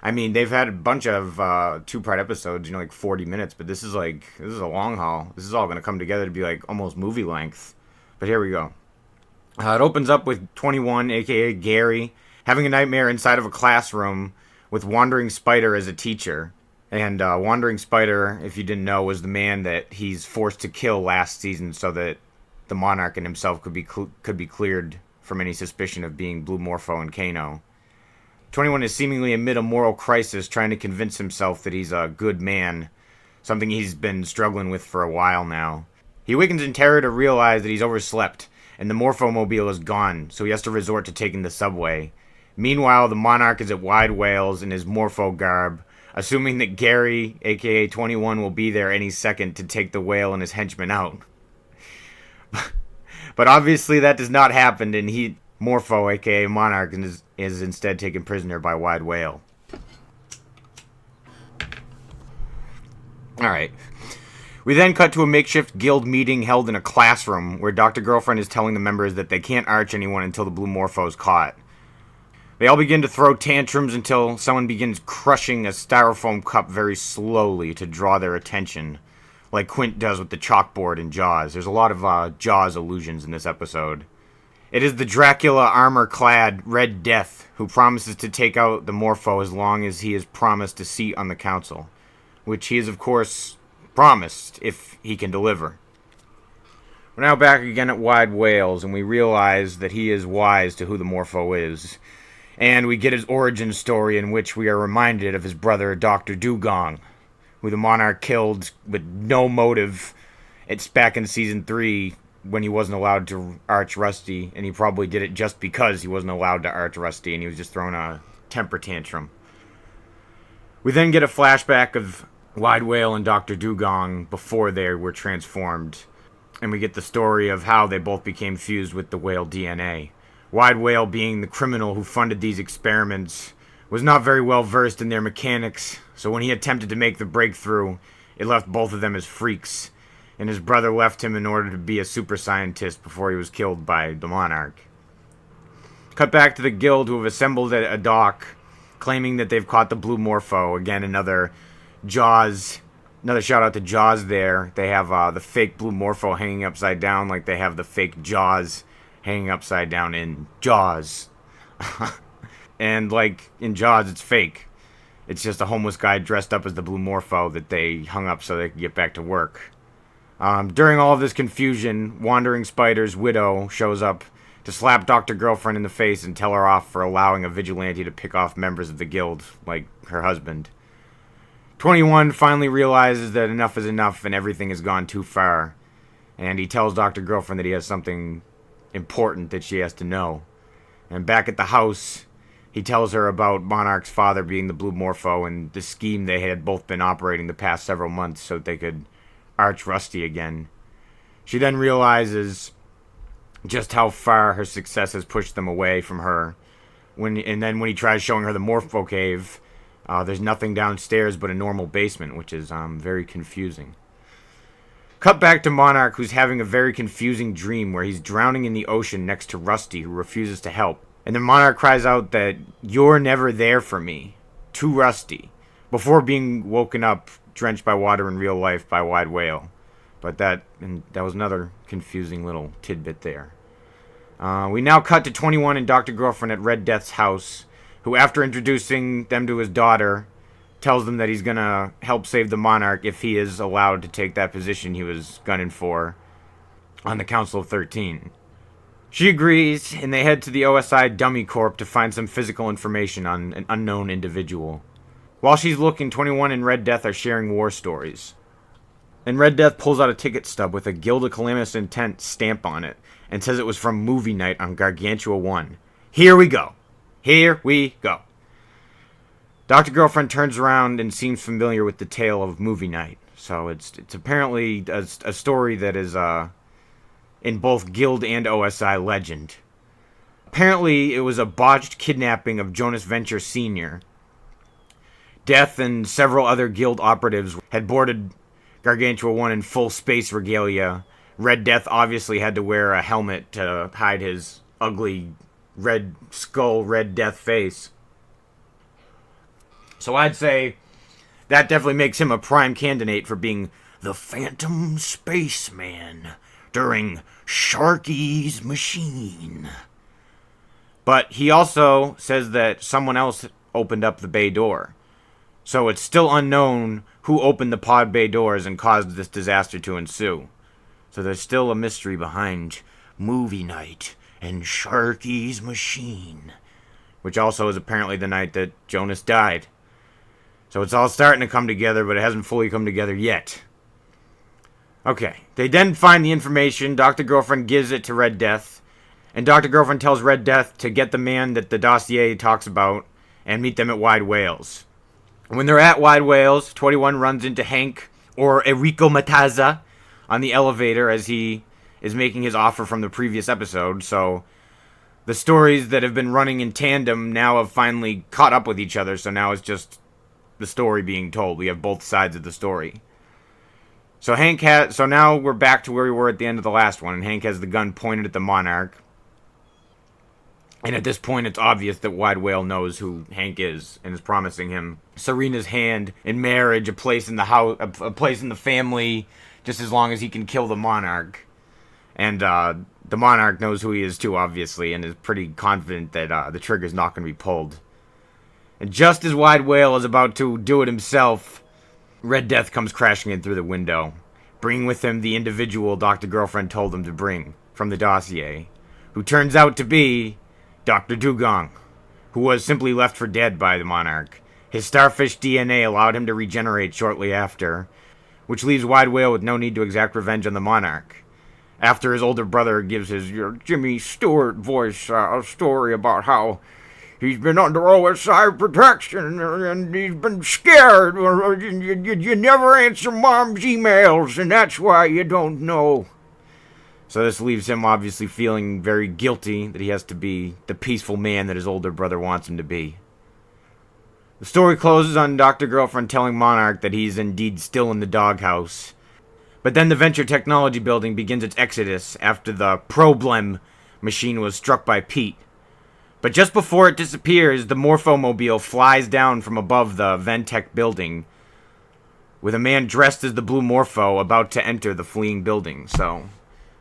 I mean, they've had a bunch of two-part episodes, like 40 minutes, but this is a long haul. This is all going to come together to be like almost movie length. But here we go. It opens up with 21, aka Gary, having a nightmare inside of a classroom with Wandering Spider as a teacher. And Wandering Spider, if you didn't know, was the man that he's forced to kill last season so that the Monarch and himself could be cleared from any suspicion of being Blue Morpho and Kano. 21 is seemingly amid a moral crisis, trying to convince himself that he's a good man, something he's been struggling with for a while now. He awakens in terror to realize that he's overslept, and the Morphomobile is gone, so he has to resort to taking the subway. Meanwhile, the Monarch is at Wide Wales in his Morpho garb, assuming that Gary, aka 21, will be there any second to take the whale and his henchmen out. But obviously that does not happen, and Morpho, aka Monarch, is instead taken prisoner by Wide Whale. Alright. We then cut to a makeshift guild meeting held in a classroom, where Dr. Girlfriend is telling the members that they can't arch anyone until the Blue Morpho is caught. They all begin to throw tantrums until someone begins crushing a styrofoam cup very slowly to draw their attention, like Quint does with the chalkboard in Jaws. There's a lot of Jaws allusions in this episode. It is the Dracula armor-clad Red Death who promises to take out the Morpho as long as he is promised a seat on the council, which he is, of course, promised if he can deliver. We're now back again at Wide Wales, and we realize that he is wise to who the Morpho is. And we get his origin story in which we are reminded of his brother, Dr. Dugong, who the Monarch killed with no motive. It's back in Season 3 when he wasn't allowed to arch Rusty, and he probably did it just because he wasn't allowed to arch Rusty, and he was just throwing a temper tantrum. We then get a flashback of Wide Whale and Dr. Dugong before they were transformed, and we get the story of how they both became fused with the whale DNA. Wide Whale, being the criminal who funded these experiments, was not very well versed in their mechanics, so when he attempted to make the breakthrough, it left both of them as freaks, and his brother left him in order to be a super scientist before he was killed by the Monarch. Cut back to the guild, who have assembled at a dock, claiming that they've caught the Blue Morpho. Again, another Jaws, another shout out to Jaws there. They have the fake Blue Morpho hanging upside down like they have the fake Jaws hanging upside down in Jaws. And like in Jaws, it's fake. It's just a homeless guy dressed up as the Blue Morpho that they hung up so they could get back to work. During all of this confusion, Wandering Spider's widow shows up to slap Dr. Girlfriend in the face and tell her off for allowing a vigilante to pick off members of the guild, like her husband. 21 finally realizes that enough is enough and everything has gone too far, and he tells Dr. Girlfriend that he has something important that she has to know. And back at the house, he tells her about Monarch's father being the Blue Morpho and the scheme they had both been operating the past several months so that they could arch Rusty again. She then realizes just how far her success has pushed them away from her. And then when he tries showing her the Morpho cave, there's nothing downstairs but a normal basement, which is very confusing. Cut back to Monarch, who's having a very confusing dream where he's drowning in the ocean next to Rusty, who refuses to help. And then Monarch cries out that, "You're never there for me," to Rusty, before being woken up drenched by water in real life by Wide Whale. But that was another confusing little tidbit there. We now cut to 21 and Dr. Girlfriend at Red Death's house, who, after introducing them to his daughter, tells them that he's gonna help save the Monarch if he is allowed to take that position he was gunning for on the Council of 13. She agrees, and they head to the OSI Dummy Corp to find some physical information on an unknown individual. While she's looking, 21 and Red Death are sharing war stories. And Red Death pulls out a ticket stub with a Guild of Calamitous Intent stamp on it and says it was from movie night on Gargantua 1. Here we go. Here we go. Dr. Girlfriend turns around and seems familiar with the tale of movie night. So it's apparently a story that is in both Guild and OSI legend. Apparently, it was a botched kidnapping of Jonas Venture Sr. Death and several other Guild operatives had boarded Gargantua 1 in full space regalia. Red Death obviously had to wear a helmet to hide his ugly red skull, Red Death face. So I'd say that definitely makes him a prime candidate for being the Phantom Spaceman during Sharky's Machine. But he also says that someone else opened up the bay door. So it's still unknown who opened the pod bay doors and caused this disaster to ensue. So there's still a mystery behind movie night and Sharky's Machine, which also is apparently the night that Jonas died. So it's all starting to come together, but it hasn't fully come together yet. Okay, they then find the information. Dr. Girlfriend gives it to Red Death, and Dr. Girlfriend tells Red Death to get the man that the dossier talks about and meet them at Wide Wales. When they're at Wide Wales, 21 runs into Hank, or Enrico Matazza, on the elevator as he is making his offer from the previous episode. So the stories that have been running in tandem now have finally caught up with each other, so now it's just the story being told. We have both sides of the story. So now we're back to where we were at the end of the last one, and Hank has the gun pointed at the Monarch. And at this point, it's obvious that Wide Whale knows who Hank is and is promising him Serena's hand in marriage, a place in the house, a place in the family, just as long as he can kill the Monarch. And the Monarch knows who he is too, obviously, and is pretty confident that the trigger's not going to be pulled. And just as Wide Whale is about to do it himself, Red Death comes crashing in through the window, bringing with him the individual Dr. Girlfriend told him to bring from the dossier, who turns out to be Dr. Dugong, who was simply left for dead by the Monarch. His starfish DNA allowed him to regenerate shortly after, which leaves Wide Whale with no need to exact revenge on the Monarch. After his older brother gives his Jimmy Stewart voice a story about how he's been under OSI protection and he's been scared. You never answer mom's emails and that's why you don't know. So this leaves him obviously feeling very guilty that he has to be the peaceful man that his older brother wants him to be. The story closes on Dr. Girlfriend telling Monarch that he's indeed still in the doghouse. But then the Venture Technology Building begins its exodus after the Problem machine was struck by Pete. But just before it disappears, the Morphomobile flies down from above the Ventech building, with a man dressed as the Blue Morpho about to enter the fleeing building. So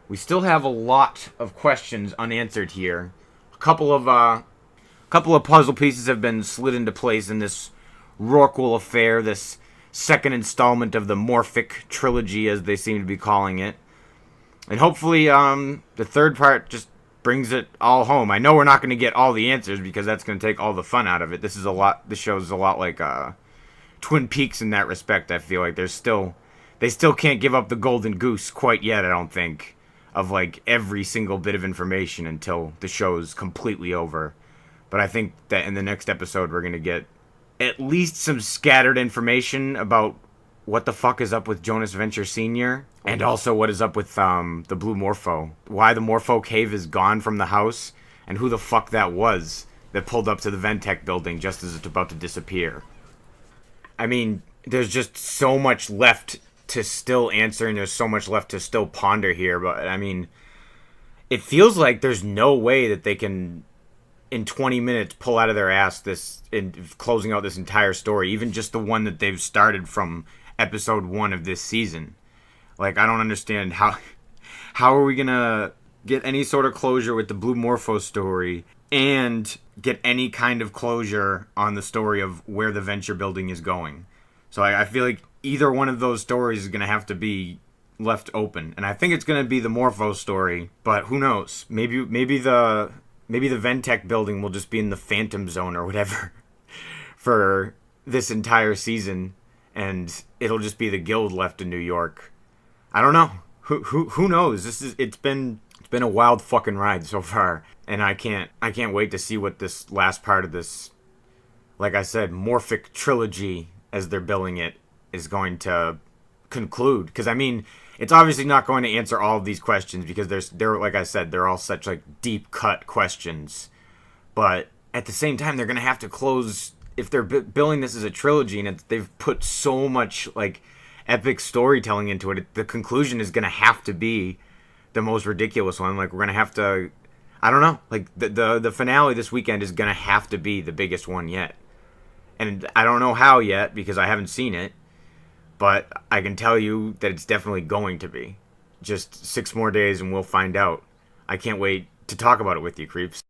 we still have a lot of questions unanswered here. A couple of puzzle pieces have been slid into place in this Rorqual affair, this second installment of the Morphic Trilogy, as they seem to be calling it. And hopefully the third part just brings it all home. I know we're not going to get all the answers because that's going to take all the fun out of it. This show's a lot like Twin Peaks in that respect. I feel like they still can't give up the golden goose quite yet, I don't think, of like every single bit of information until the show's completely over. But I think that in the next episode we're going to get at least some scattered information about what the fuck is up with Jonas Venture Sr. and also what is up with the Blue Morpho. Why the Morpho cave is gone from the house and who the fuck that was that pulled up to the Ventech building just as it's about to disappear. I mean, there's just so much left to still answer and there's so much left to still ponder here, but I mean, it feels like there's no way that they can in 20 minutes pull out of their ass this in closing out this entire story, even just the one that they've started from episode 1 of this season. Like, I don't understand how are we gonna get any sort of closure with the Blue Morpho story and get any kind of closure on the story of where the Venture building is going. So I feel like either one of those stories is gonna have to be left open, and I think it's gonna be the Morpho story, but who knows? Maybe the Ventech building will just be in the Phantom Zone or whatever for this entire season, and it'll just be the guild left in New York. I don't know. Who knows? It's been a wild fucking ride so far, and I can't wait to see what this last part of this, like I said, Morphic Trilogy, as they're billing it, is going to conclude. Because I mean, it's obviously not going to answer all of these questions because they're like I said, they're all such like deep cut questions. But at the same time, they're going to have to close if they're billing this as a trilogy and they've put so much like epic storytelling into it. The conclusion is going to have to be the most ridiculous one. Like, we're going to have to, I don't know, like the finale this weekend is going to have to be the biggest one yet. And I don't know how yet because I haven't seen it. But I can tell you that it's definitely going to be. Just 6 more days and we'll find out. I can't wait to talk about it with you, creeps.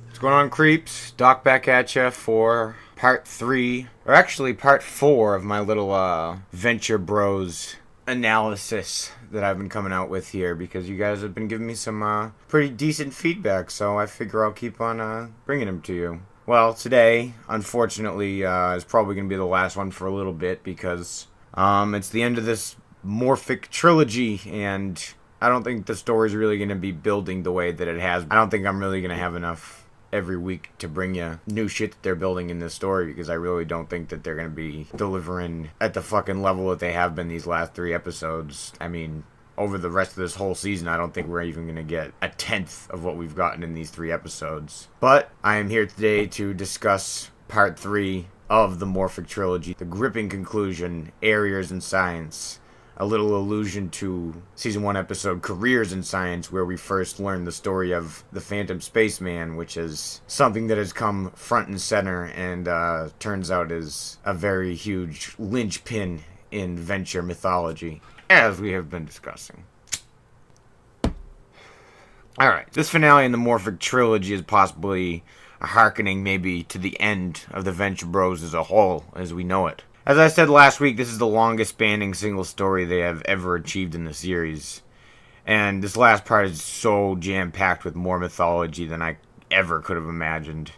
What's going on, creeps? Doc back at you for part 3, or actually part 4 of my little Venture Bros analysis that I've been coming out with here, because you guys have been giving me some pretty decent feedback, so I figure I'll keep on bringing them to you. Well, today, unfortunately, is probably going to be the last one for a little bit, because it's the end of this Morphic Trilogy, and I don't think the story's really going to be building the way that it has. I don't think I'm really going to have enough every week to bring you new shit that they're building in this story, because I really don't think that they're going to be delivering at the fucking level that they have been these last 3 episodes. I mean, over the rest of this whole season, I don't think we're even going to get a tenth of what we've gotten in these 3 episodes. But I am here today to discuss part 3 of the Morphic Trilogy, the gripping conclusion, Areas and Science a little allusion to Season 1 episode Careers in Science, where we first learned the story of the Phantom Spaceman, which is something that has come front and center and turns out is a very huge linchpin in Venture mythology, as we have been discussing. Alright, this finale in the Morphic Trilogy is possibly a hearkening maybe to the end of the Venture Bros as a whole, as we know it. As I said last week, this is the longest spanning single story they have ever achieved in the series. And this last part is so jam-packed with more mythology than I ever could have imagined.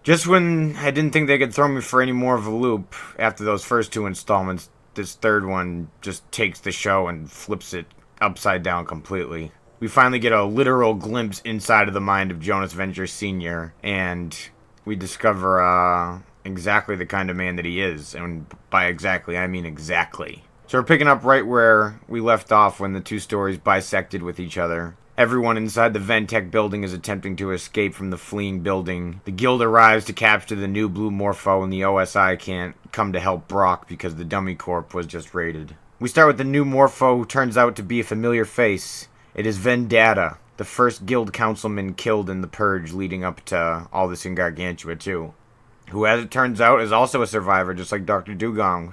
Just when I didn't think they could throw me for any more of a loop after those first two installments, this third one just takes the show and flips it upside down completely. We finally get a literal glimpse inside of the mind of Jonas Venture Sr., and we discover exactly the kind of man that he is. And by exactly, I mean exactly. So we're picking up right where we left off when the two stories bisected with each other. Everyone inside the Ventec building is attempting to escape from the fleeing building. The guild arrives to capture the new blue Morpho, and the OSI can't come to help Brock because the dummy corp was just raided. We start with the new Morpho, who turns out to be a familiar face. It is Vendetta, the first guild councilman killed in the purge leading up to all this in Gargantua too. Who, as it turns out, is also a survivor, just like Dr. Dugong.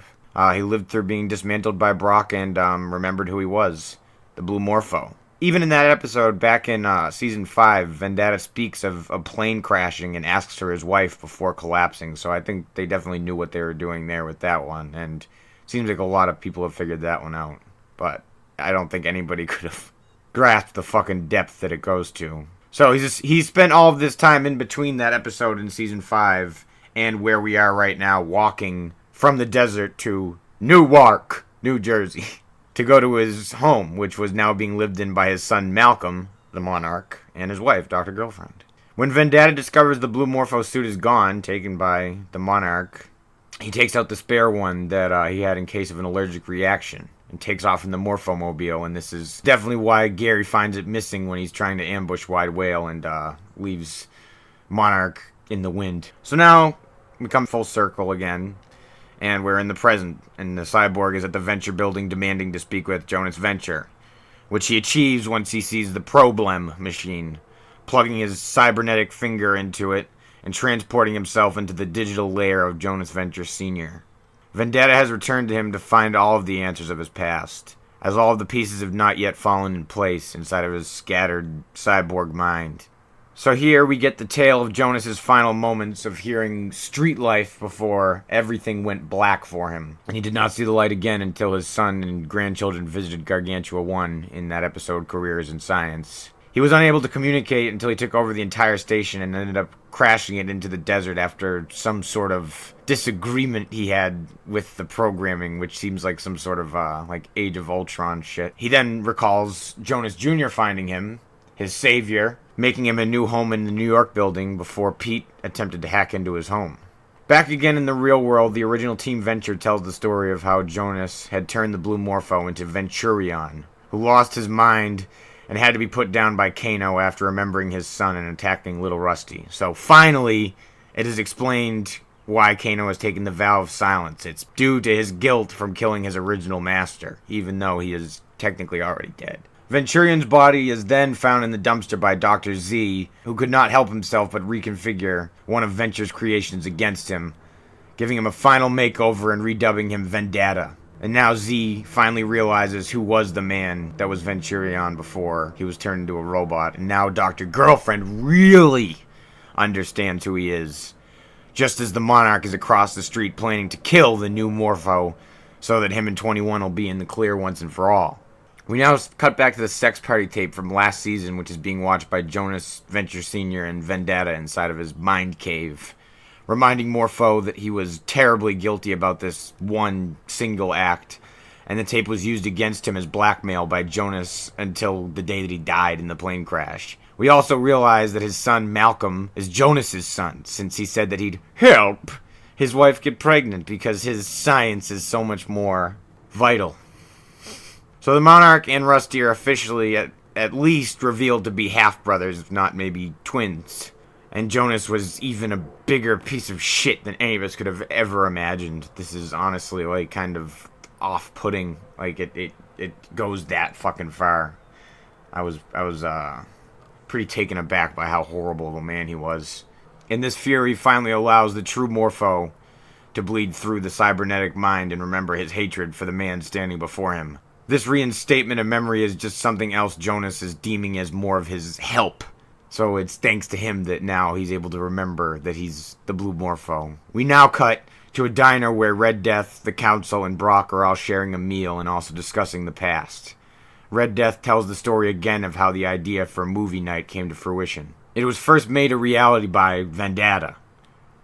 He lived through being dismantled by Brock and remembered who he was, the Blue Morpho. Even in that episode, back in Season 5, Vendetta speaks of a plane crashing and asks her his wife before collapsing, so I think they definitely knew what they were doing there with that one, and it seems like a lot of people have figured that one out, but I don't think anybody could have grasped the fucking depth that it goes to. So he spent all of this time in between that episode in Season 5 and where we are right now, walking from the desert to Newark, New Jersey, to go to his home, which was now being lived in by his son Malcolm, the Monarch, and his wife, Dr. Girlfriend. When Vendetta discovers the Blue Morpho suit is gone, taken by the Monarch, he takes out the spare one that he had in case of an allergic reaction, and takes off in the Morphomobile, and this is definitely why Gary finds it missing when he's trying to ambush Wide Whale and leaves Monarch in the wind. So now we come full circle again, and we're in the present, and the cyborg is at the Venture building demanding to speak with Jonas Venture, which he achieves once he sees the Problem machine, plugging his cybernetic finger into it and transporting himself into the digital layer of Jonas Venture Sr. Vendetta has returned to him to find all of the answers of his past, as all of the pieces have not yet fallen in place inside of his scattered cyborg mind. So here we get the tale of Jonas's final moments of hearing street life before everything went black for him. And he did not see the light again until his son and grandchildren visited Gargantua 1 in that episode Careers in Science. He was unable to communicate until he took over the entire station and ended up crashing it into the desert after some sort of disagreement he had with the programming, which seems like some sort of like Age of Ultron shit. He then recalls Jonas Jr. finding him, his savior, making him a new home in the New York building before Pete attempted to hack into his home. Back again in the real world, the original Team Venture tells the story of how Jonas had turned the Blue Morpho into Venturion, who lost his mind and had to be put down by Kano after remembering his son and attacking Little Rusty. So finally, it is explained why Kano has taken the vow of silence. It's due to his guilt from killing his original master, even though he is technically already dead. Venturion's body is then found in the dumpster by Dr. Z, who could not help himself but reconfigure one of Venture's creations against him, giving him a final makeover and redubbing him Vendetta. And now Z finally realizes who was the man that was Venturion before he was turned into a robot, and now Dr. Girlfriend really understands who he is, just as the Monarch is across the street planning to kill the new Morpho so that him and 21 will be in the clear once and for all. We now cut back to the sex party tape from last season, which is being watched by Jonas Venture Sr. and Vendetta inside of his mind cave, reminding Morpho that he was terribly guilty about this one single act, and the tape was used against him as blackmail by Jonas until the day that he died in the plane crash. We also realize that his son Malcolm is Jonas's son, since he said that he'd help his wife get pregnant because his science is so much more vital. So the Monarch and Rusty are officially at least revealed to be half-brothers, if not maybe twins. And Jonas was even a bigger piece of shit than any of us could have ever imagined. This is honestly like kind of off-putting. Like, it goes that fucking far. I was pretty taken aback by how horrible of a man he was. In this fury finally allows the true Morpho to bleed through the cybernetic mind and remember his hatred for the man standing before him. This reinstatement of memory is just something else Jonas is deeming as more of his help. So it's thanks to him that now he's able to remember that he's the Blue Morpho. We now cut to a diner where Red Death, the Council, and Brock are all sharing a meal and also discussing the past. Red Death tells the story again of how the idea for a movie night came to fruition. It was first made a reality by Vendetta.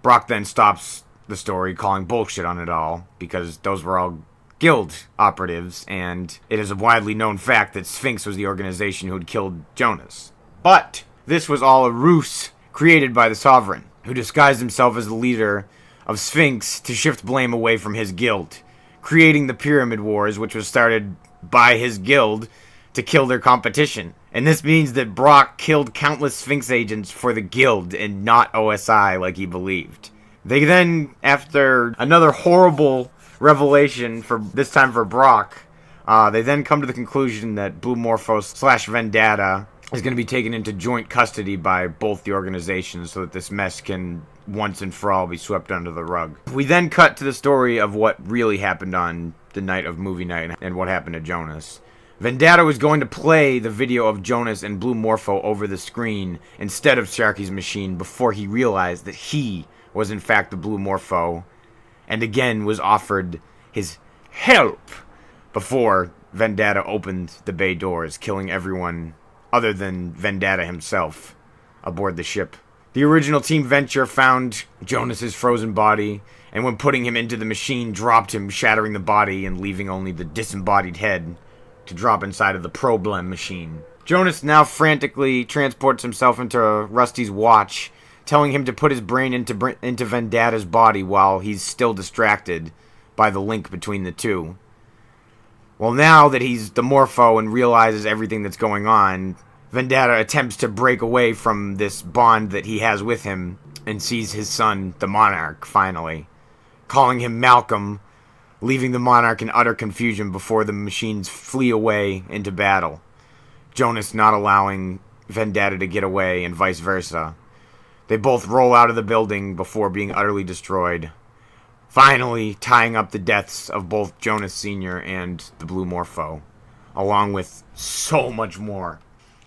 Brock then stops the story, calling bullshit on it all, because those were all guild operatives, and it is a widely known fact that Sphinx was the organization who had killed Jonas. But this was all a ruse created by the Sovereign, who disguised himself as the leader of Sphinx to shift blame away from his guild, creating the Pyramid Wars, which was started by his guild to kill their competition. And this means that Brock killed countless Sphinx agents for the guild and not OSI like he believed. They then, after another horrible revelation, for this time for Brock, they then come to the conclusion that Blue Morphos / Vendetta is going to be taken into joint custody by both the organizations so that this mess can once and for all be swept under the rug. We then cut to the story of what really happened on the night of movie night and what happened to Jonas. Vendetta was going to play the video of Jonas and Blue Morpho over the screen instead of Sharky's machine before he realized that he was in fact the Blue Morpho and again was offered his help before Vendetta opened the bay doors, killing everyone other than Vendetta himself aboard the ship. The original Team Venture found Jonas's frozen body, and when putting him into the machine, dropped him, shattering the body and leaving only the disembodied head to drop inside of the Problem machine. Jonas now frantically transports himself into Rusty's watch, telling him to put his brain into Vendetta's body while he's still distracted by the link between the two. Well, now that he's the Morpho and realizes everything that's going on, Vendetta attempts to break away from this bond that he has with him and sees his son, the Monarch, finally, calling him Malcolm, leaving the Monarch in utter confusion before the machines flee away into battle. Jonas not allowing Vendetta to get away and vice versa. They both roll out of the building before being utterly destroyed, finally tying up the deaths of both Jonas Sr. and the Blue Morpho, along with so much more.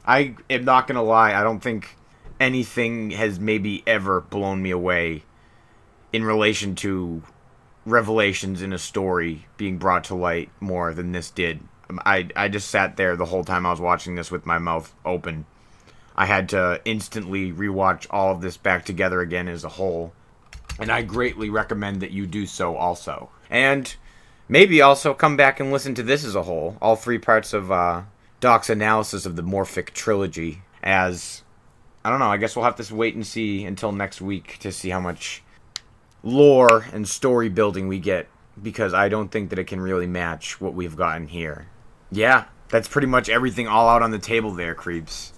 I am not going to lie, I don't think anything has maybe ever blown me away in relation to revelations in a story being brought to light more than this did. I just sat there the whole time I was watching this with my mouth open. I had to instantly rewatch all of this back together again as a whole, and I greatly recommend that you do so also. And maybe also come back and listen to this as a whole, all three parts of Doc's analysis of the Morphic Trilogy, as, I don't know, I guess we'll have to wait and see until next week to see how much lore and story building we get, because I don't think that it can really match what we've gotten here. Yeah, that's pretty much everything all out on the table there, creeps.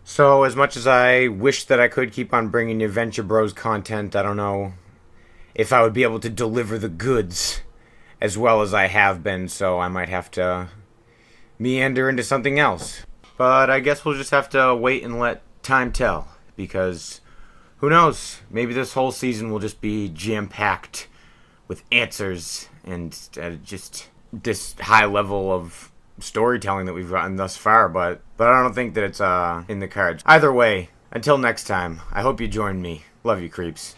So, as much as I wish that I could keep on bringing you Venture Bros content, I don't know if I would be able to deliver the goods as well as I have been, so I might have to meander into something else. But I guess we'll just have to wait and let time tell, because who knows, maybe this whole season will just be jam-packed with answers and just this high level of storytelling that we've gotten thus far, but I don't think that it's in the cards. Either way, until next time, I hope you join me. Love you, creeps.